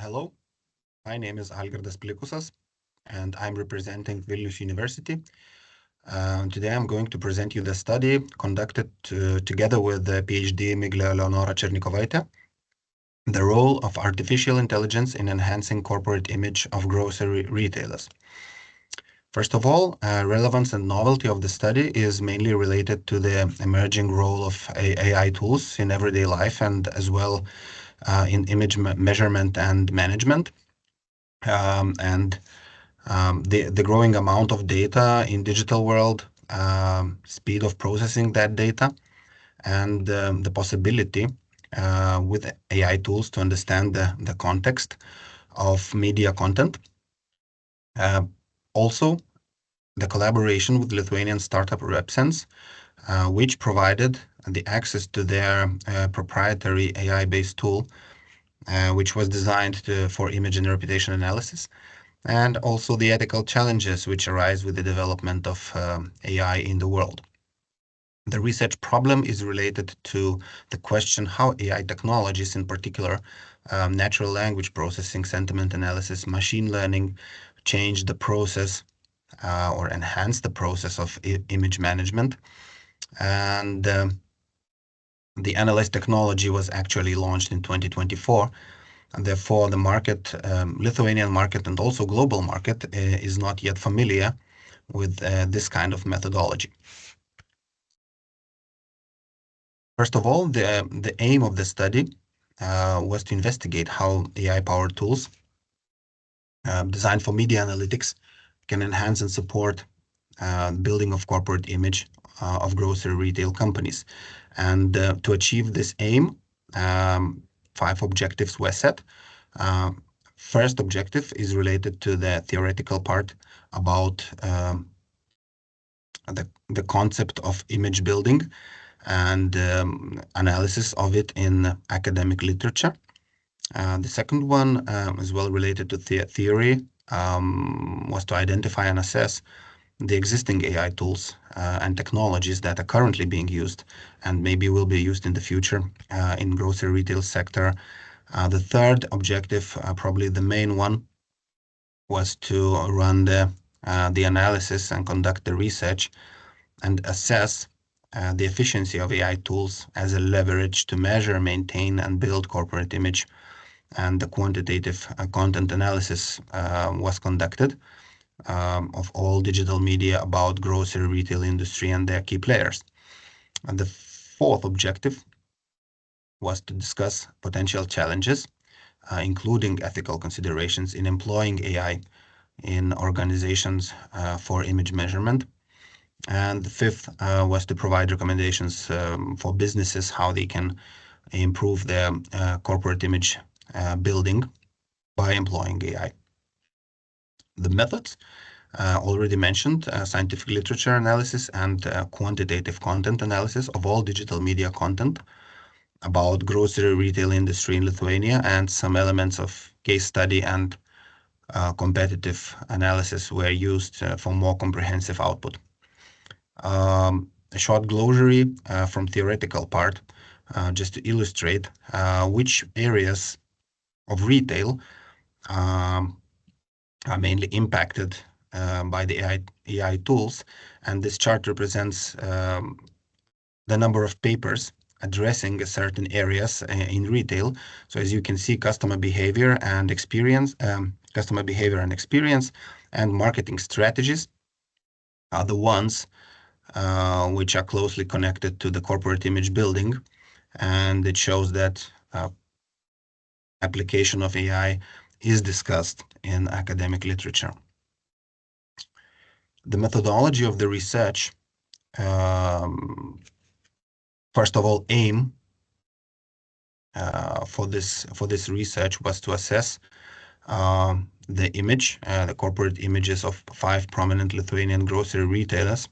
Hello, my name is Algirdas Plikusas, and I'm representing Vilnius University. Today I'm going to present you the study conducted together with the PhD Miglė Eleonora Černikovaitė, the role of artificial intelligence in enhancing corporate image of grocery retailers. First of all, relevance and novelty of the study is mainly related to the emerging role of AI tools in everyday life and as well in image measurement and management. The growing amount of data in digital world, speed of processing that data, and the possibility with AI tools to understand the context of media content. Also, the collaboration with Lithuanian startup RepSense, which provided the access to their proprietary AI-based tool, which was designed for image and reputation analysis, and also the ethical challenges which arise with the development of AI in the world. The research problem is related to the question how AI technologies, in particular natural language processing, sentiment analysis, machine learning, change the process or enhance the process of image management. And the analyst technology was actually launched in 2024. And therefore, the market, Lithuanian market and also global market is not yet familiar with this kind of methodology. First of all, the aim of the study was to investigate how AI-powered tools designed for media analytics can enhance and support building of corporate image of grocery retail companies. And to achieve this aim, 5 objectives were set. First objective is related to the theoretical part about the concept of image building and analysis of it in academic literature. The second one, as well related to theory, was to identify and assess the existing AI tools and technologies that are currently being used and maybe will be used in the future in grocery retail sector. The third objective, probably the main one, was to run the analysis and conduct the research and assess the efficiency of AI tools as a leverage to measure, maintain, and build corporate image. And the quantitative content analysis was conducted of all digital media about grocery retail industry and their key players. And the fourth objective was to discuss potential challenges, including ethical considerations in employing AI in organizations for image measurement. And the fifth was to provide recommendations for businesses, how they can improve their corporate image building by employing AI. The methods already mentioned, scientific literature analysis and quantitative content analysis of all digital media content about grocery retail industry in Lithuania, and some elements of case study and competitive analysis were used for more comprehensive output. A short glossary from theoretical part, just to illustrate which areas of retail are mainly impacted by the AI tools. And this chart represents the number of papers addressing certain areas in retail. So as you can see, customer behavior and experience, and marketing strategies are the ones which are closely connected to the corporate image building. And it shows that application of AI is discussed in academic literature. The methodology of the research, first of all, aim for this research was to assess the image, the corporate images of 5 prominent Lithuanian grocery retailers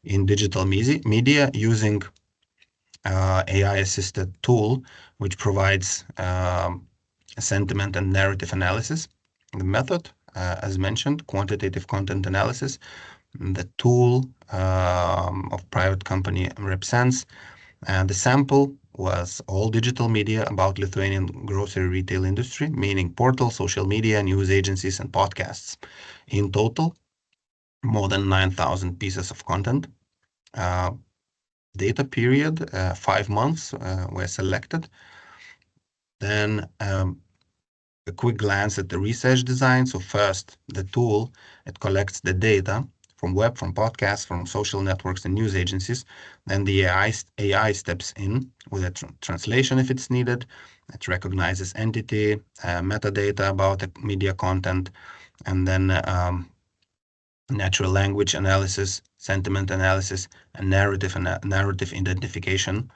in digital media using AI-assisted tool, which provides sentiment and narrative analysis. The method, as mentioned, quantitative content analysis. The tool of private company RepSense. And the sample was all digital media about Lithuanian grocery retail industry, meaning portals, social media, news agencies, and podcasts. In total, more than 9,000 pieces of content. Data period, 5 months were selected. Then a quick glance at the research design. So first, the tool, it collects the data from web, from podcasts, from social networks and news agencies. Then the AI steps in with a translation if it's needed. It recognizes entity, metadata about the media content, and then natural language analysis, sentiment analysis, and narrative identification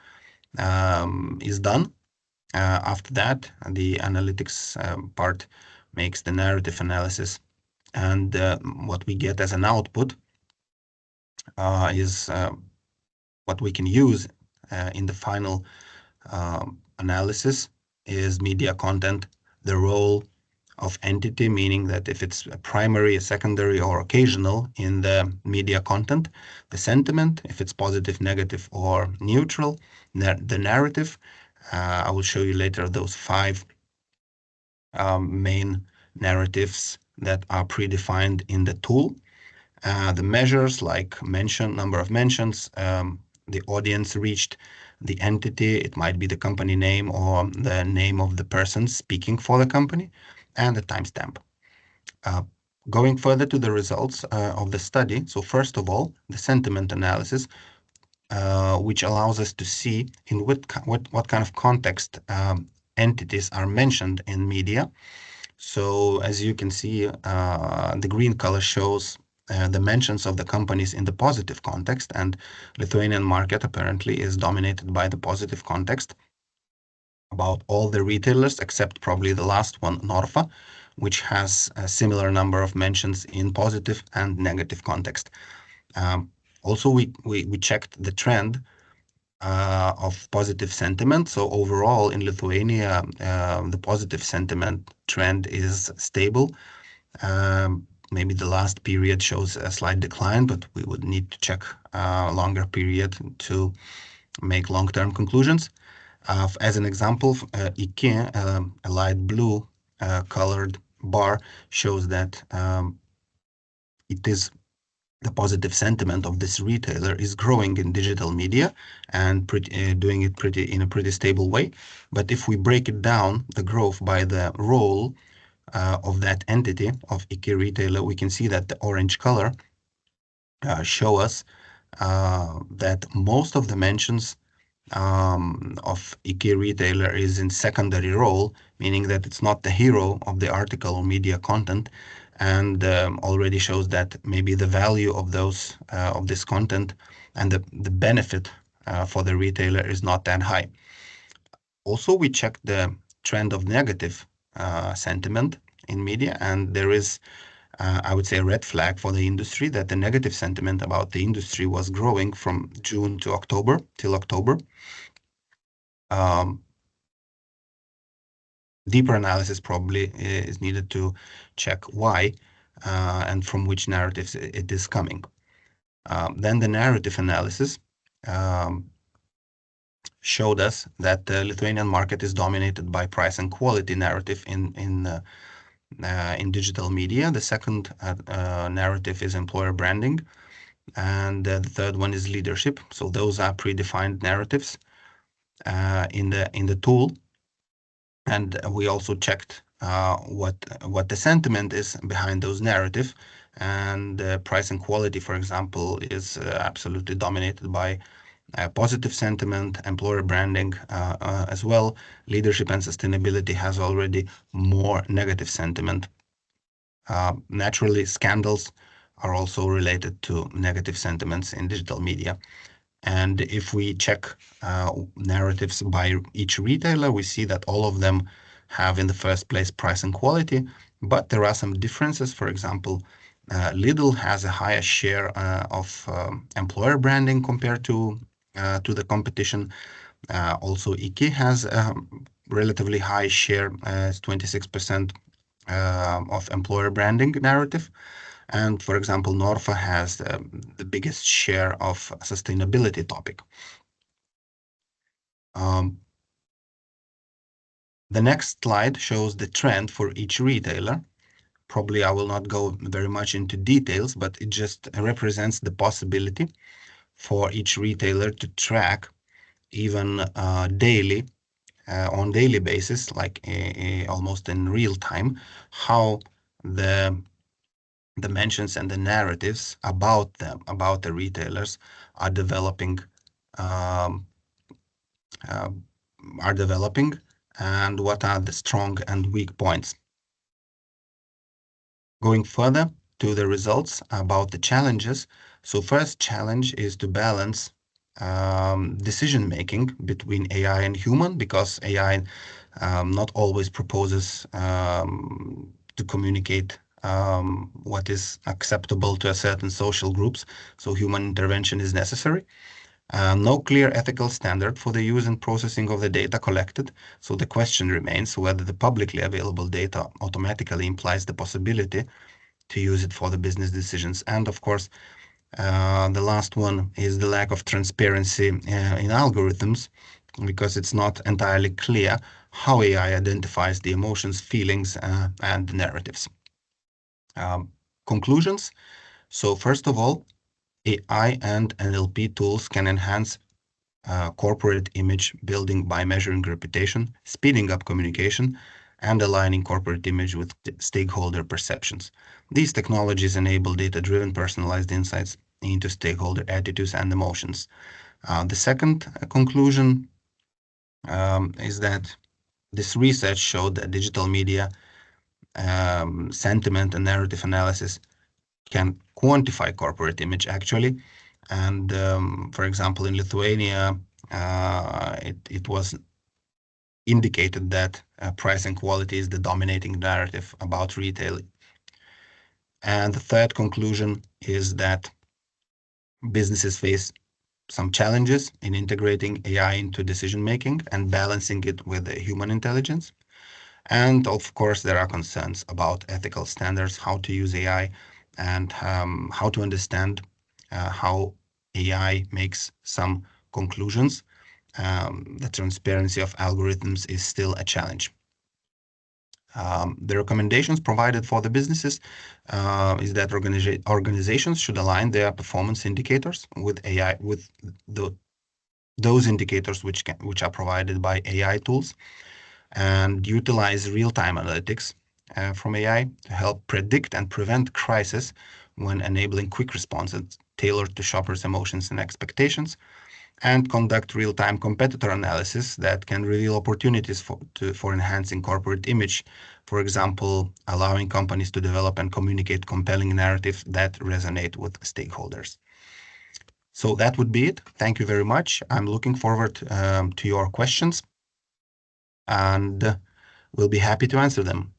is done. After that, the analytics part makes the narrative analysis, and what we get as an output is what we can use in the final analysis is media content, the role of entity, meaning that if it's a primary, a secondary, or occasional in the media content, the sentiment, if it's positive, negative, or neutral, the narrative. I will show you later those 5 main narratives that are predefined in the tool. The measures like number of mentions, the audience reached, the entity, it might be the company name or the name of the person speaking for the company, and the timestamp. Going further to the results of the study. So first of all, the sentiment analysis, which allows us to see in what kind of context entities are mentioned in media. So as you can see, the green color shows the mentions of the companies in the positive context, and Lithuanian market apparently is dominated by the positive context about all the retailers except probably the last one, Norfa, which has a similar number of mentions in positive and negative context. Also, we checked the trend of positive sentiment. So overall in Lithuania, the positive sentiment trend is stable. Maybe the last period shows a slight decline, but we would need to check a longer period to make long-term conclusions. As an example, IKEA, a light blue colored bar, shows that it is the positive sentiment of this retailer is growing in digital media and doing it in a pretty stable way. But if we break it down, the growth by the role of that entity of IKEA retailer, we can see that the orange color show us that most of the mentions of IKEA retailer is in secondary role, meaning that it's not the hero of the article or media content, and already shows that maybe the value of those of this content and the benefit for the retailer is not that high. Also, we checked the trend of negative sentiment in media, and there is I would say a red flag for the industry that the negative sentiment about the industry was growing from June to October till October. Deeper analysis probably is needed to check why and from which narratives it is coming. Then the narrative analysis showed us that the Lithuanian market is dominated by price and quality narrative in digital media. The second narrative is employer branding, and the third one is leadership. So those are predefined narratives in the tool. And we also checked what the sentiment is behind those narratives. And price and quality, for example, is absolutely dominated by positive sentiment, employer branding as well. Leadership and sustainability has already more negative sentiment. Naturally, scandals are also related to negative sentiments in digital media. And if we check narratives by each retailer, we see that all of them have in the first place price and quality, but there are some differences. For example, Lidl has a higher share of employer branding compared to the competition. Also, IKEA has a relatively high share, 26% of employer branding narrative. And for example, Norfa has the biggest share of sustainability topic. The next slide shows the trend for each retailer. Probably I will not go very much into details, but it just represents the possibility for each retailer to track even daily, on daily basis, like almost in real time, how the mentions and the narratives about them, about the retailers, are developing, um, uh, and what are the strong and weak points. Going further to the results about the challenges. So first challenge is to balance decision making between AI and human, because AI not always proposes to communicate what is acceptable to a certain social groups. So human intervention is necessary. No clear ethical standard for the use and processing of the data collected. So the question remains whether the publicly available data automatically implies the possibility to use it for the business decisions. And of course, the last one is the lack of transparency in algorithms, because it's not entirely clear how AI identifies the emotions, feelings, and narratives. Conclusions. So first of all, AI and NLP tools can enhance corporate image building by measuring reputation, speeding up communication, and aligning corporate image with stakeholder perceptions. These technologies enable data-driven personalized insights into stakeholder attitudes and emotions. The second conclusion is that this research showed that digital media sentiment and narrative analysis can quantify corporate image actually. And for example, in Lithuania, it was indicated that price and quality is the dominating narrative about retail. And the third conclusion is that businesses face some challenges in integrating AI into decision making and balancing it with human intelligence. And of course, there are concerns about ethical standards, how to use AI, and how to understand how AI makes some conclusions. The transparency of algorithms is still a challenge. The recommendations provided for the businesses is that organizations should align their performance indicators with AI, with those indicators which are provided by AI tools, and utilize real-time analytics from AI to help predict and prevent crisis when enabling quick responses tailored to shoppers' emotions and expectations, and conduct real-time competitor analysis that can reveal opportunities for enhancing corporate image. For example, allowing companies to develop and communicate compelling narratives that resonate with stakeholders. So that would be it. Thank you very much. I'm looking forward to your questions, and we'll be happy to answer them.